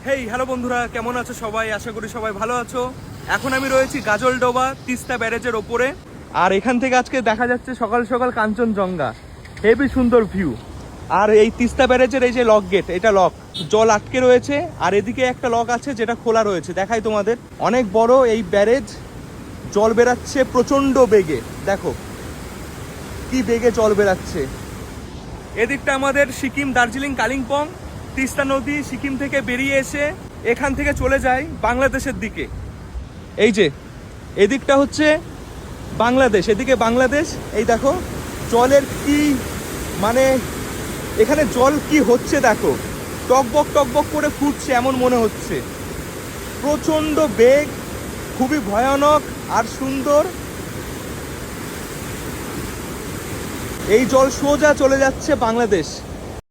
Hey hello বন্ধুরা, কেমন আছো সবাই? আশা করি সবাই ভালো আছো। এখন আমি রয়েছি গাজলডোবা তিস্তা ব্যারেজের ওপরে। আর এখান থেকে আজকে দেখা যাচ্ছে সকাল সকাল কাঞ্চনজঙ্ঘা। হেভি সুন্দর ভিউ। আর এই তিস্তা ব্যারেজের এই যে লক গেট, এটা লক, জল আটকে রয়েছে। আর এদিকে একটা লক আছে যেটা খোলা রয়েছে, দেখাই তোমাদের। অনেক বড় এই ব্যারেজ, জল বেরাচ্ছে প্রচন্ড বেগে। দেখো কি বেগে জল বেরাচ্ছে। এদিকটা আমাদের সিকিম, দার্জিলিং, কালিম্পং। তিস্তা নদী সিকিম থেকে বেরিয়ে এসে এখান থেকে চলে যায় বাংলাদেশের দিকে। এই যে এদিকটা হচ্ছে বাংলাদেশ, এদিকে বাংলাদেশ। এই দেখো জলের কি মানে এখানে জল কি হচ্ছে দেখো, টকবক টকবক করে ফুটছে এমন মনে হচ্ছে। প্রচণ্ড বেগ, খুবই ভয়ানক আর সুন্দর। এই জল সোজা চলে যাচ্ছে বাংলাদেশ।